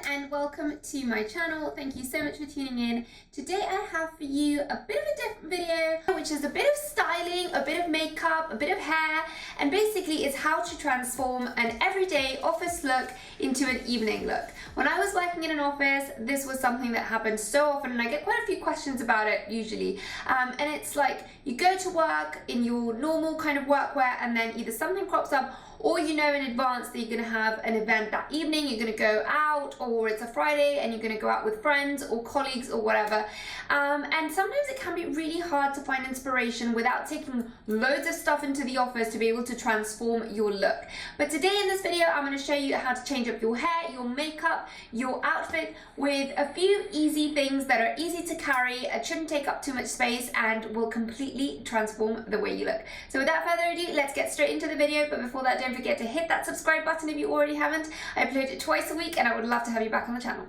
And welcome to my channel. Thank you so much for tuning in. Today I have for you a bit of a different video, which is a bit of styling, a bit of makeup, a bit of hair, and basically it's how to transform an everyday office look into an evening look. When I was working in an office, this was something that happened so often, and I get quite a few questions about it usually. And it's like you go to work in your normal kind of workwear, and then either something crops up, or you know in advance that you're going to have an event that evening, you're going to go out, or it's a Friday and you're going to go out with friends or colleagues or whatever. And sometimes it can be really hard to find inspiration without taking loads of stuff into the office to be able to transform your look. But today in this video, I'm going to show you how to change up your hair, your makeup, your outfit with a few easy things that are easy to carry, it shouldn't take up too much space, and will completely transform the way you look. So without further ado, let's get straight into the video. But before that, don't forget to hit that subscribe button if you already haven't. I upload it twice a week and I would love to have you back on the channel.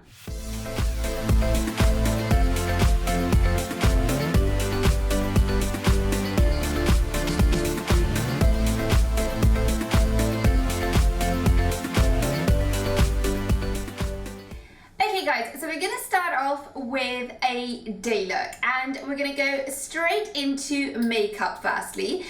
Guys, so we're going to start off with a day look, and we're going to go straight into makeup firstly.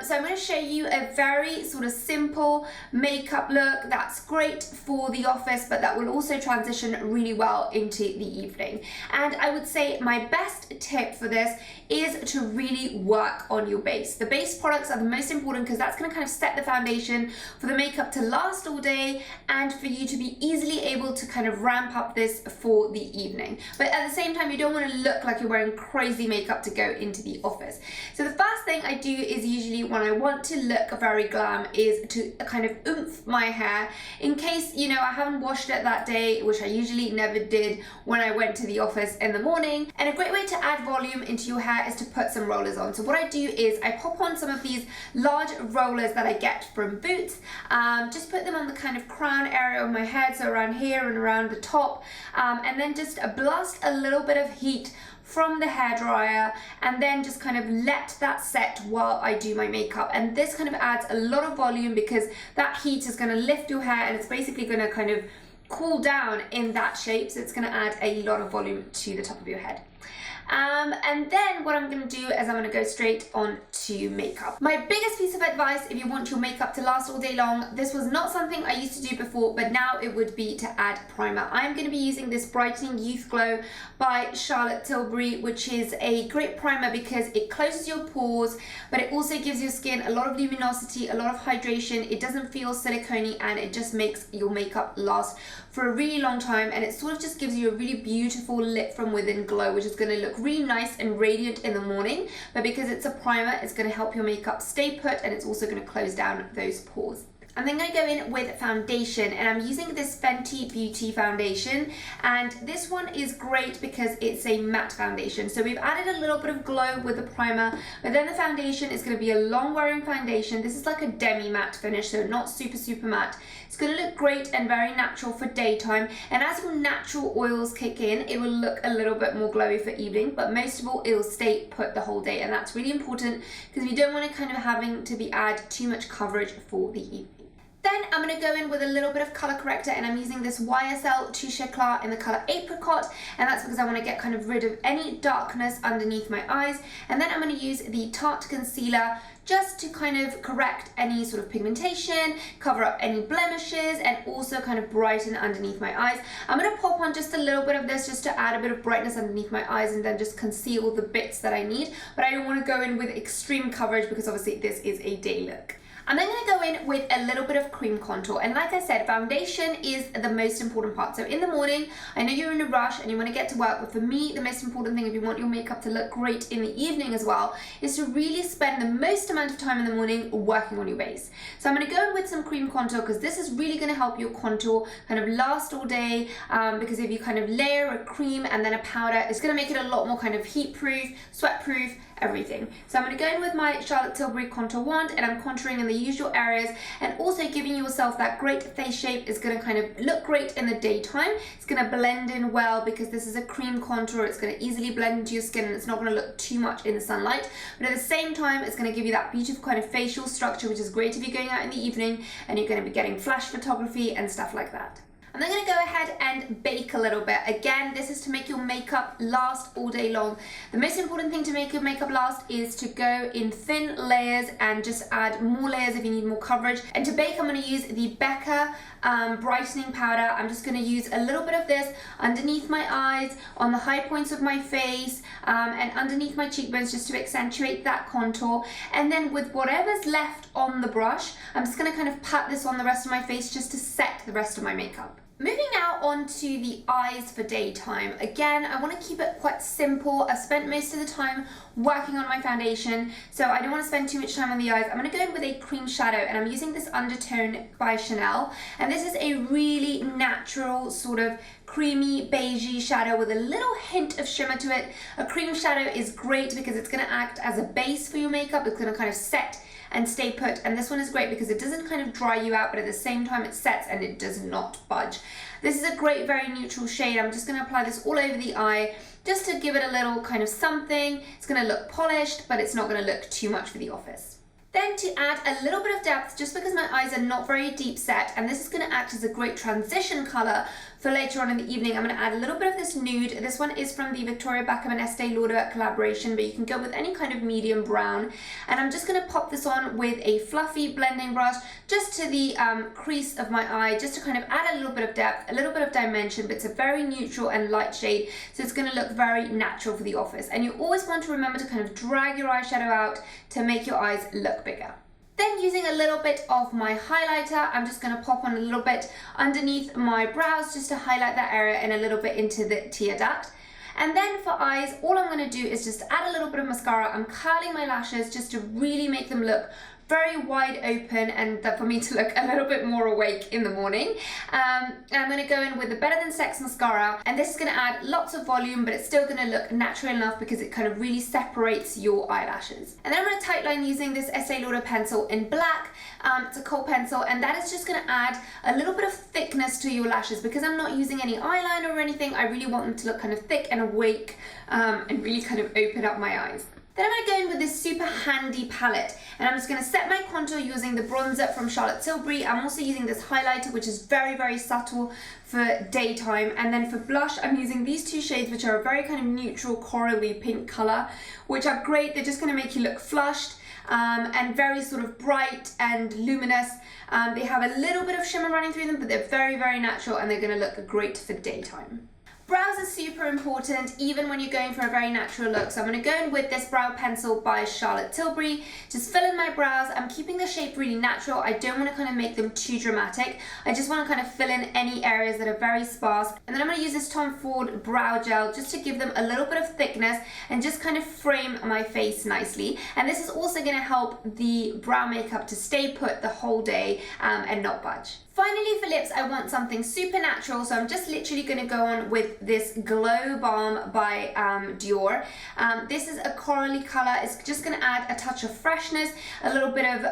So I'm going to show you a very sort of simple makeup look that's great for the office, but that will also transition really well into the evening. And I would say my best tip for this is to really work on your base. The base products are the most important because that's going to kind of set the foundation for the makeup to last all day and for you to be easily able to kind of ramp up this for the evening. But at the same time, you don't want to look like you're wearing crazy makeup to go into the office. So the first thing I do is usually when I want to look very glam is to kind of oomph my hair in case, you know, I haven't washed it that day, which I usually never did when I went to the office in the morning. And a great way to add volume into your hair is to put some rollers on. So what I do is I pop on some of these large rollers that I get from Boots, just put them on the kind of crown area of my head, so around here and around the top, and then just blast a little bit of heat from the hairdryer, and then just kind of let that set while I do my makeup. And this kind of adds a lot of volume because that heat is going to lift your hair, and it's basically going to kind of cool down in that shape, so it's going to add a lot of volume to the top of your head. And then what I'm going to do is I'm going to go straight on to makeup. My biggest piece of advice if you want your makeup to last all day long, this was not something I used to do before, but now it would be to add primer. I'm going to be using this Brightening Youth Glow by Charlotte Tilbury, which is a great primer because it closes your pores, but it also gives your skin a lot of luminosity, a lot of hydration. It doesn't feel silicone-y, and it just makes your makeup last for a really long time, and it sort of just gives you a really beautiful lit from within glow, which is going to look really nice and radiant in the morning. But because it's a primer, it's going to help your makeup stay put, and it's also going to close down those pores. I'm then going to go in with foundation, and I'm using this Fenty Beauty foundation, and this one is great because it's a matte foundation. So we've added a little bit of glow with the primer, but then the foundation is going to be a long wearing foundation. This is like a demi matte finish, so not super matte. It's going to look great and very natural for daytime, and as your natural oils kick in, it will look a little bit more glowy for evening, but most of all it will stay put the whole day, and that's really important because we don't want to kind of having to be add too much coverage for the evening. Then I'm going to go in with a little bit of color corrector, and I'm using this YSL Touche Eclat in the color Apricot, and that's because I want to get kind of rid of any darkness underneath my eyes. And then I'm going to use the Tarte Concealer just to kind of correct any sort of pigmentation, cover up any blemishes, and also kind of brighten underneath my eyes. I'm going to pop on just a little bit of this just to add a bit of brightness underneath my eyes, and then just conceal the bits that I need. But I don't want to go in with extreme coverage because obviously this is a day look. I'm then going to go in with a little bit of cream contour, and like I said, foundation is the most important part. So in the morning, I know you're in a rush and you want to get to work, but for me, the most important thing if you want your makeup to look great in the evening as well is to really spend the most amount of time in the morning working on your base. So I'm going to go in with some cream contour because this is really going to help your contour kind of last all day, because if you kind of layer a cream and then a powder, it's going to make it a lot more kind of heat proof, sweat proof, everything. So I'm going to go in with my Charlotte Tilbury contour wand, and I'm contouring in the usual areas, and also giving yourself that great face shape. Is going to kind of look great in the daytime. It's going to blend in well because this is a cream contour. It's going to easily blend into your skin, and it's not going to look too much in the sunlight, but at the same time it's going to give you that beautiful kind of facial structure, which is great if you're going out in the evening and you're going to be getting flash photography and stuff like that. I'm then going to go ahead and bake a little bit. Again, this is to make your makeup last all day long. The most important thing to make your makeup last is to go in thin layers and just add more layers if you need more coverage. And to bake, I'm going to use the Becca brightening powder. I'm just going to use a little bit of this underneath my eyes, on the high points of my face, and underneath my cheekbones, just to accentuate that contour. And then with whatever's left on the brush, I'm just going to kind of pat this on the rest of my face just to set the rest of my makeup. Moving now on to the eyes for daytime. Again, I want to keep it quite simple. I've spent most of the time working on my foundation, so I don't want to spend too much time on the eyes. I'm going to go in with a cream shadow, and I'm using this Undertone by Chanel, and this is a really natural sort of creamy beigey shadow with a little hint of shimmer to it. A cream shadow is great because it's going to act as a base for your makeup. It's going to kind of set and stay put, and this one is great because it doesn't kind of dry you out, but at the same time it sets and it does not budge. This is a great, very neutral shade. I'm just going to apply this all over the eye just to give it a little kind of something. It's going to look polished, but it's not going to look too much for the office. Then to add a little bit of depth, just because my eyes are not very deep set, and this is going to act as a great transition color for later on in the evening, I'm going to add a little bit of this nude. This one is from the Victoria Beckham and Estee Lauder collaboration, but you can go with any kind of medium brown. And I'm just going to pop this on with a fluffy blending brush just to the crease of my eye, just to kind of add a little bit of depth, a little bit of dimension, but it's a very neutral and light shade, so it's going to look very natural for the office. And you always want to remember to kind of drag your eyeshadow out to make your eyes look bigger. Then using a little bit of my highlighter, I'm just going to pop on a little bit underneath my brows just to highlight that area and a little bit into the tear duct. And then for eyes, all I'm going to do is just add a little bit of mascara. I'm curling my lashes just to really make them look very wide open, and for me to look a little bit more awake in the morning. And I'm going to go in with the Better Than Sex mascara, and this is going to add lots of volume, but it's still going to look natural enough because it kind of really separates your eyelashes. And then I'm going to tightline using this Estee Lauder pencil in black. It's a kohl pencil, and that is just going to add a little bit of thickness to your lashes. Because I'm not using any eyeliner or anything, I really want them to look kind of thick and awake, and really kind of open up my eyes. Then I'm going to go in with this super handy palette, and I'm just going to set my contour using the bronzer from Charlotte Tilbury. I'm also using this highlighter, which is very, very subtle for daytime. And then for blush, I'm using these two shades, which are a very kind of neutral corally pink color, which are great. They're just going to make you look flushed and very sort of bright and luminous. They have a little bit of shimmer running through them, but they're very, very natural, and they're going to look great for daytime. Brows are super important even when you're going for a very natural look. So I'm going to go in with this brow pencil by Charlotte Tilbury. Just fill in my brows. I'm keeping the shape really natural. I don't want to kind of make them too dramatic. I just want to kind of fill in any areas that are very sparse. And then I'm going to use this Tom Ford brow gel just to give them a little bit of thickness and just kind of frame my face nicely. And this is also going to help the brow makeup to stay put the whole day and not budge. Finally, for lips, I want something super natural, so I'm just literally going to go on with this Glow Balm by Dior. This is a corally color. It's just going to add a touch of freshness, a little bit of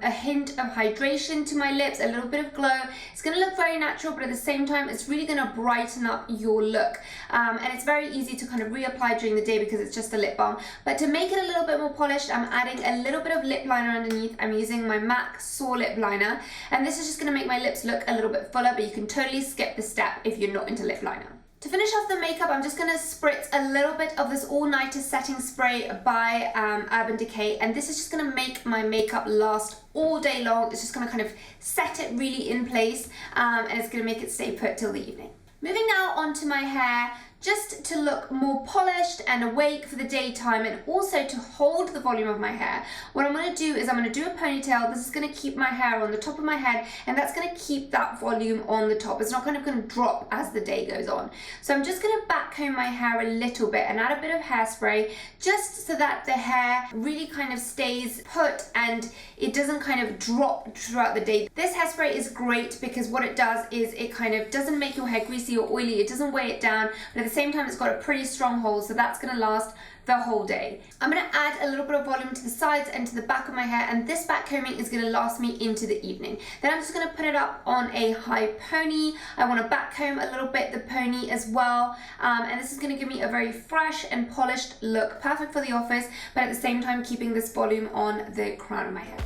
a hint of hydration to my lips, a little bit of glow. It's going to look very natural, but at the same time, it's really going to brighten up your look. And it's very easy to kind of reapply during the day because it's just a lip balm. But to make it a little bit more polished, I'm adding a little bit of lip liner underneath. I'm using my MAC Soar Lip Liner, and this is just going to make my lips look a little bit fuller, but you can totally skip the step if you're not into lip liner. To finish off the makeup, I'm just going to spritz a little bit of this All Nighter setting spray by Urban Decay, and this is just going to make my makeup last all day long. It's just going to kind of set it really in place, and it's going to make it stay put till the evening. Moving now onto my hair, just to look more polished and awake for the daytime, and also to hold the volume of my hair. What I'm going to do is I'm going to do a ponytail. This is going to keep my hair on the top of my head, and that's going to keep that volume on the top. It's not kind of going to drop as the day goes on. So I'm just going to backcomb my hair a little bit and add a bit of hairspray just so that the hair really kind of stays put and it doesn't kind of drop throughout the day. This hairspray is great because what it does is it kind of doesn't make your hair greasy or oily. It doesn't weigh it down, but at at the same time it's got a pretty strong hold, so that's going to last the whole day. I'm going to add a little bit of volume to the sides and to the back of my hair, and this back combing is going to last me into the evening. Then I'm just going to put it up on a high pony. I want to back comb a little bit the pony as well, and this is going to give me a very fresh and polished look, perfect for the office, but at the same time keeping this volume on the crown of my head.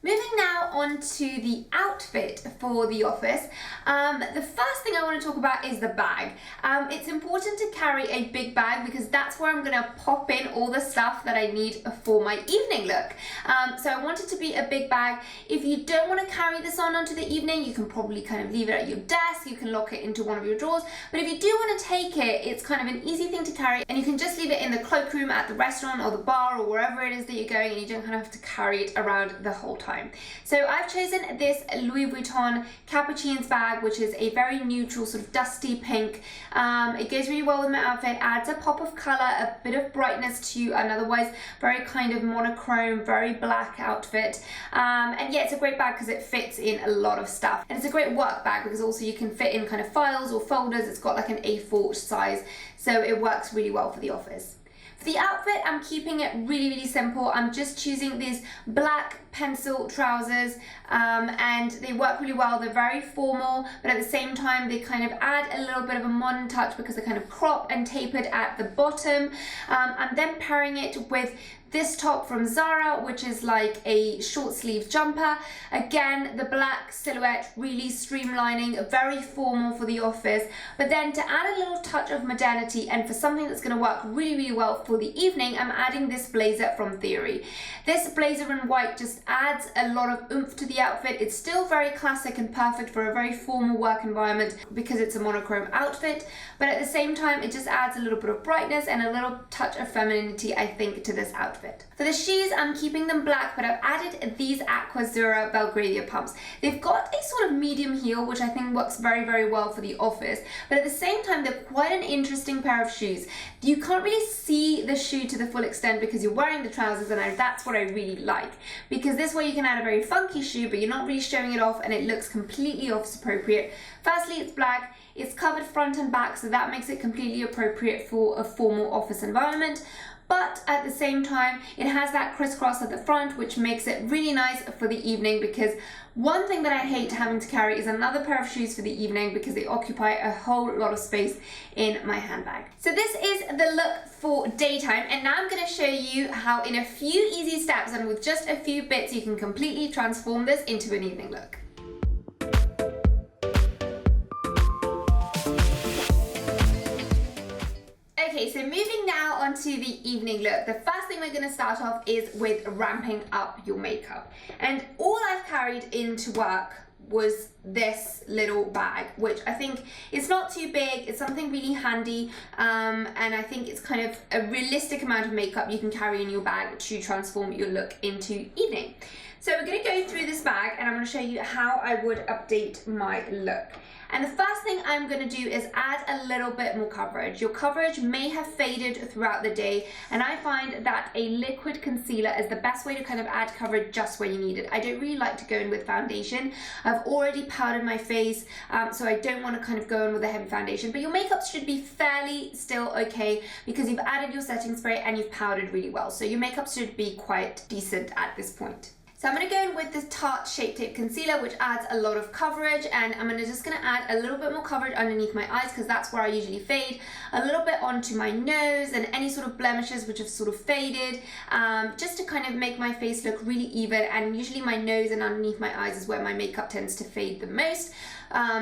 Moving now on to the outfit for the office. The first thing I want to talk about is the bag. It's important to carry a big bag because that's where I'm going to pop in all the stuff that I need for my evening look. So I want it to be a big bag. If you don't want to carry this onto the evening, you can probably kind of leave it at your desk. You can lock it into one of your drawers. But if you do want to take it, it's kind of an easy thing to carry, and you can just leave it in the cloakroom at the restaurant or the bar or wherever it is that you're going, and you don't kind of have to carry it around the whole time. So I've chosen this Louis Vuitton Capucines bag, which is a very neutral sort of dusty pink. It goes really well with my outfit, adds a pop of color, a bit of brightness to an otherwise very kind of monochrome, very black outfit. And yeah, it's a great bag because it fits in a lot of stuff. And it's a great work bag because also you can fit in kind of files or folders. It's got like an A4 size, so it works really well for the office. For the outfit, I'm keeping it really simple. I'm just choosing these black pencil trousers, and they work really well. They're very formal, but at the same time they kind of add a little bit of a modern touch because they're kind of cropped and tapered at the bottom. I'm then pairing it with this top from Zara, which is like a short sleeve jumper. Again, the black silhouette really streamlining, very formal for the office, but then to add a little touch of modernity and for something that's going to work really well for the evening, I'm adding this blazer from Theory. This blazer in white just adds a lot of oomph to the outfit. It's still very classic and perfect for a very formal work environment because it's a monochrome outfit, but at the same time it just adds a little bit of brightness and a little touch of femininity, I think, to this outfit. For the shoes, I'm keeping them black, but I've added these Aquazzura Belgravia pumps. They've got a sort of medium heel, which I think works very well for the office, but at the same time, they're quite an interesting pair of shoes. You can't really see the shoe to the full extent because you're wearing the trousers, and that's what I really like, because this way you can add a very funky shoe, but you're not really showing it off, and it looks completely office appropriate. Firstly, it's black, it's covered front and back, so that makes it completely appropriate for a formal office environment. But at the same time, it has that crisscross at the front, which makes it really nice for the evening, because one thing that I hate having to carry is another pair of shoes for the evening because they occupy a whole lot of space in my handbag. So this is the look for daytime, and now I'm going to show you how in a few easy steps and with just a few bits you can completely transform this into an evening look. Okay, so moving now onto the evening look. The first thing we're going to start off is with ramping up your makeup. And all I've carried into work was this little bag, which I think is not too big. It's something really handy, and I think it's kind of a realistic amount of makeup you can carry in your bag to transform your look into evening. So we're going to go through this bag and I'm going to show you how I would update my look. And the first thing I'm going to do is add a little bit more coverage. Your coverage may have faded throughout the day, and I find that a liquid concealer is the best way to kind of add coverage just where you need it. I don't really like to go in with foundation. I've already powdered my face, so I don't want to kind of go in with a heavy foundation, but your makeup should be fairly still okay because you've added your setting spray and you've powdered really well. So your makeup should be quite decent at this point. So I'm going to go in with this Tarte Shape Tape Concealer, which adds a lot of coverage, and I'm just going to add a little bit more coverage underneath my eyes because that's where I usually fade, a little bit onto my nose and any sort of blemishes which have sort of faded, just to kind of make my face look really even, and usually my nose and underneath my eyes is where my makeup tends to fade the most.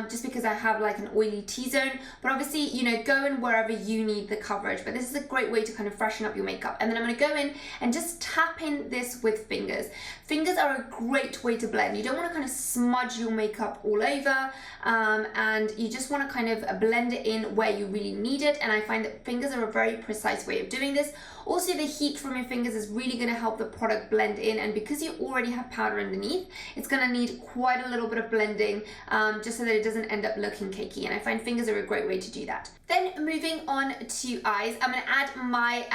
Just because I have like an oily T-zone, but obviously, you know, go in wherever you need the coverage, but this is a great way to kind of freshen up your makeup. And then I'm going to go in and just tap in this with fingers. Fingers are a great way to blend. You don't want to kind of smudge your makeup all over, and you just want to kind of blend it in where you really need it, and I find that fingers are a very precise way of doing this. Also, the heat from your fingers is really going to help the product blend in, and because you already have powder underneath, it's going to need quite a little bit of blending, just so that it doesn't end up looking cakey, and I find fingers are a great way to do that. Then moving on to eyes, I'm going to add my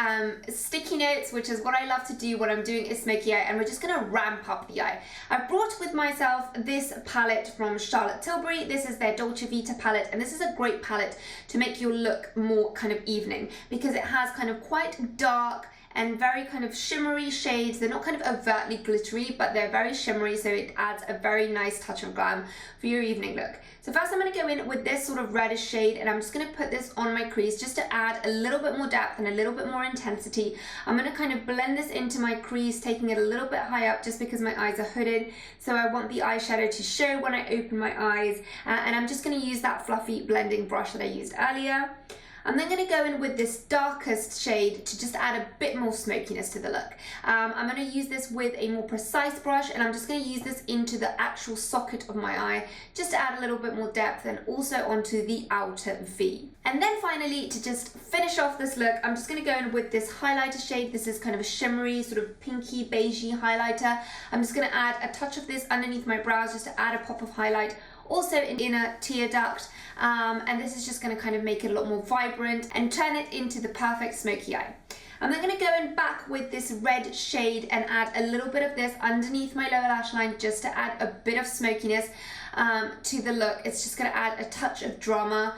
sticky notes, which is what I love to do when I'm doing a smoky eye, and we're just going to ramp up the eye. I've brought with myself this palette from Charlotte Tilbury. This is their Dolce Vita palette, and this is a great palette to make your look more kind of evening, because it has kind of quite dark and very kind of shimmery shades. They're not kind of overtly glittery, but they're very shimmery, so it adds a very nice touch of glam for your evening look. So first I'm going to go in with this sort of reddish shade, and I'm just going to put this on my crease just to add a little bit more depth and a little bit more intensity. I'm going to kind of blend this into my crease, taking it a little bit high up just because my eyes are hooded, so I want the eyeshadow to show when I open my eyes, and I'm just going to use that fluffy blending brush that I used earlier. I'm then going to go in with this darkest shade to just add a bit more smokiness to the look. I'm going to use this with a more precise brush, and I'm just going to use this into the actual socket of my eye just to add a little bit more depth, and also onto the outer V. And then finally, to just finish off this look, I'm just going to go in with this highlighter shade. This is kind of a shimmery, sort of pinky, beigey highlighter. I'm just going to add a touch of this underneath my brows just to add a pop of highlight, also in inner tear duct, and this is just going to kind of make it a lot more vibrant and turn it into the perfect smoky eye. I'm then going to go in back with this red shade and add a little bit of this underneath my lower lash line just to add a bit of smokiness to the look. It's just going to add a touch of drama.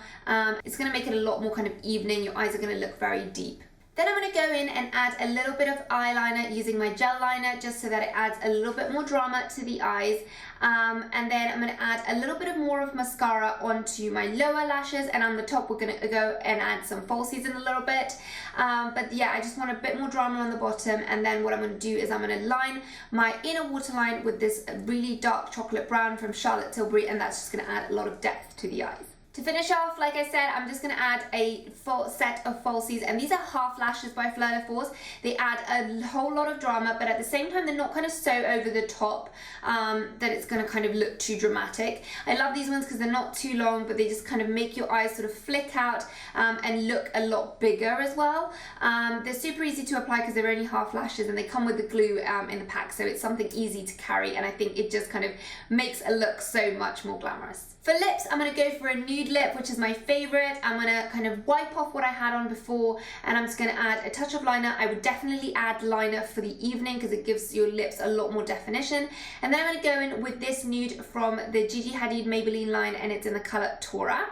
It's going to make it a lot more kind of evening. Your eyes are going to look very deep. Then I'm going to go in and add a little bit of eyeliner using my gel liner just so that it adds a little bit more drama to the eyes. And then I'm going to add a little bit of more of mascara onto my lower lashes, and on the top we're going to go and add some falsies in a little bit. But yeah, I just want a bit more drama on the bottom, and then what I'm going to do is I'm going to line my inner waterline with this really dark chocolate brown from Charlotte Tilbury, and that's just going to add a lot of depth to the eyes. To finish off, like I said, I'm just going to add a full set of falsies, and these are half lashes by Fleur de Force. They add a whole lot of drama, but at the same time they're not kind of so over the top that it's going to kind of look too dramatic. I love these ones because they're not too long, but they just kind of make your eyes sort of flick out and look a lot bigger as well. They're super easy to apply because they're only half lashes, and they come with the glue in the pack, so it's something easy to carry, and I think it just kind of makes a look so much more glamorous. For lips, I'm going to go for a nude lip, which is my favorite. I'm going to kind of wipe off what I had on before, and I'm just going to add a touch of liner. I would definitely add liner for the evening because it gives your lips a lot more definition. And then I'm going to go in with this nude from the Gigi Hadid Maybelline line, and it's in the color Tora.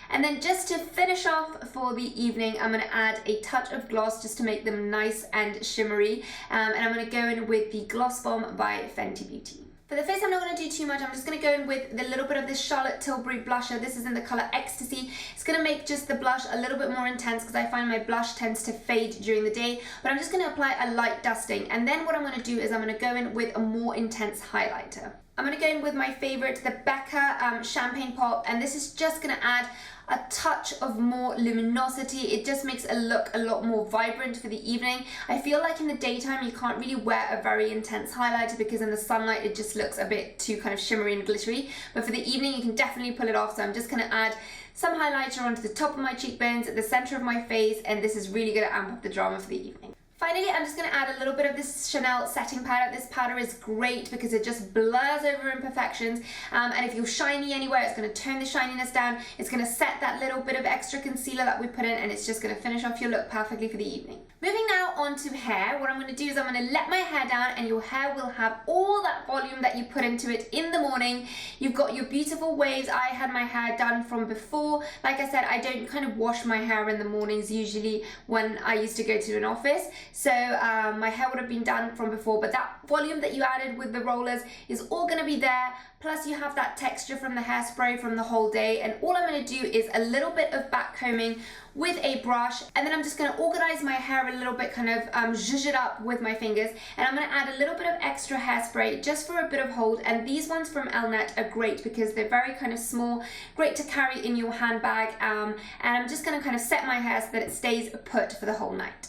And then just to finish off for the evening, I'm going to add a touch of gloss just to make them nice and shimmery. And I'm going to go in with the Gloss Bomb by Fenty Beauty. For the face, I'm not going to do too much. I'm just going to go in with the little bit of this Charlotte Tilbury blusher. This is in the color Ecstasy. It's going to make just the blush a little bit more intense because I find my blush tends to fade during the day. But I'm just going to apply a light dusting. And then what I'm going to do is I'm going to go in with a more intense highlighter. I'm going to go in with my favorite, the Becca Champagne Pop. And this is just going to add a touch of more luminosity. It just makes a look a lot more vibrant for the evening. I feel like in the daytime you can't really wear a very intense highlighter because in the sunlight it just looks a bit too kind of shimmery and glittery, but for the evening you can definitely pull it off. So I'm just going to add some highlighter onto the top of my cheekbones, at the center of my face, and this is really going to amp up the drama for the evening. Finally, I'm just going to add a little bit of this Chanel setting powder. This powder is great because it just blurs over imperfections, and if you're shiny anywhere, it's going to tone the shininess down. It's going to set that little bit of extra concealer that we put in, and it's just going to finish off your look perfectly for the evening. Moving now on to hair, what I'm going to do is I'm going to let my hair down, and your hair will have all that volume that you put into it in the morning. You've got your beautiful waves. I had my hair done from before. Like I said, I don't kind of wash my hair in the mornings usually when I used to go to an office. So my hair would have been done from before, but that volume that you added with the rollers is all going to be there. Plus you have that texture from the hairspray from the whole day, and all I'm going to do is a little bit of back combing with a brush, and then I'm just going to organize my hair a little bit, kind of zhuzh it up with my fingers, and I'm going to add a little bit of extra hairspray just for a bit of hold. And these ones from Elnet are great because they're very kind of small, great to carry in your handbag, and I'm just going to kind of set my hair so that it stays put for the whole night.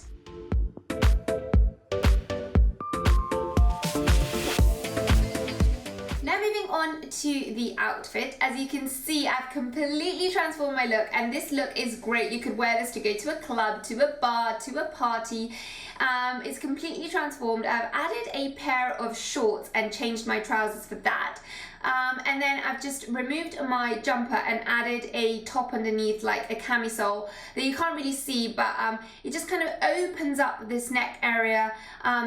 Now moving moving on to the outfit. As you can see, I've completely transformed my look, and this look is great. You could wear this to go to a club, to a bar, to a party. It's completely transformed. I've added a pair of shorts and changed my trousers for that. And then I've just removed my jumper and added a top underneath, like a camisole that you can't really see, but it just kind of opens up this neck area,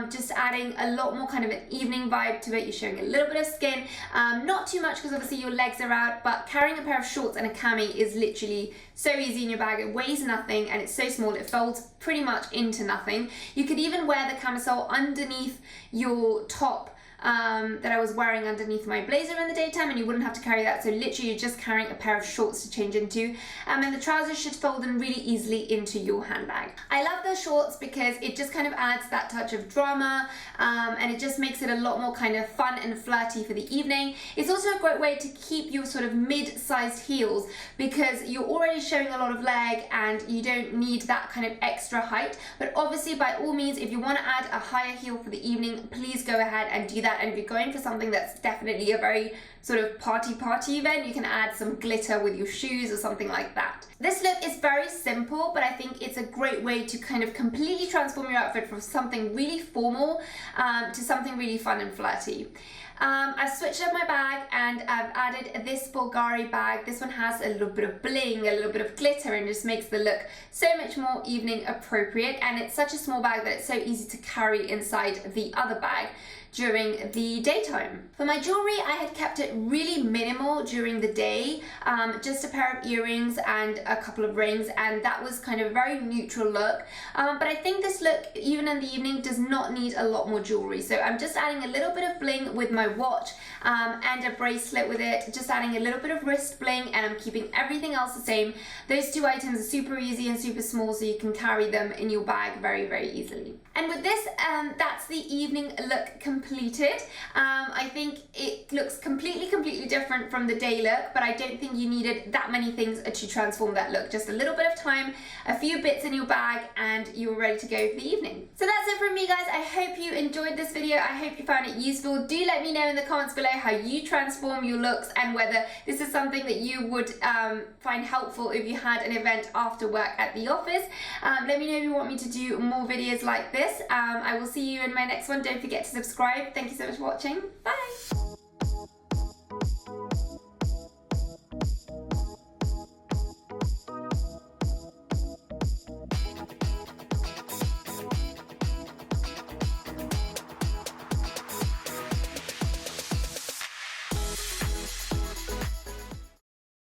just adding a lot more kind of an evening vibe to it. You're showing a little bit of skin, not too much because obviously your legs are out, but carrying a pair of shorts and a cami is literally so easy in your bag. It weighs nothing and it's so small, it folds pretty much into nothing. You could even wear the camisole underneath your top that I was wearing underneath my blazer in the daytime, and you wouldn't have to carry that. So literally you're just carrying a pair of shorts to change into, and the trousers should fold in really easily into your handbag. I love the shorts because it just kind of adds that touch of drama, and it just makes it a lot more kind of fun and flirty for the evening. It's also a great way to keep your sort of mid-sized heels because you're already showing a lot of leg and you don't need that kind of extra height. But obviously, by all means, if you want to add a higher heel for the evening, please go ahead and do that. And if you're going for something that's definitely a very sort of party event, you can add some glitter with your shoes or something like that. This look is very simple, but I think it's a great way to kind of completely transform your outfit from something really formal to something really fun and flirty. I've switched up my bag and I've added this Bulgari bag. This one has a little bit of bling, a little bit of glitter, and just makes the look so much more evening appropriate. And it's such a small bag that it's so easy to carry inside the other bag during the daytime. For my jewelry, I had kept it really minimal during the day, just a pair of earrings and a couple of rings, and that was kind of a very neutral look. But I think this look, even in the evening, does not need a lot more jewelry. So I'm just adding a little bit of bling with my watch and a bracelet with it, just adding a little bit of wrist bling, and I'm keeping everything else the same. Those two items are super easy and super small, so you can carry them in your bag very easily. And with this, that's the evening look completed. I think it looks completely different from the day look, but I don't think you needed that many things to transform that look. Just a little bit of time, a few bits in your bag, and you're ready to go for the evening. So that's it from me, guys. I hope you enjoyed this video. I hope you found it useful. Do let me know in the comments below how you transform your looks and whether this is something that you would find helpful if you had an event after work at the office. Let me know if you want me to do more videos like this. I will see you in my next one. Don't forget to subscribe. Thank you so much for watching. Bye!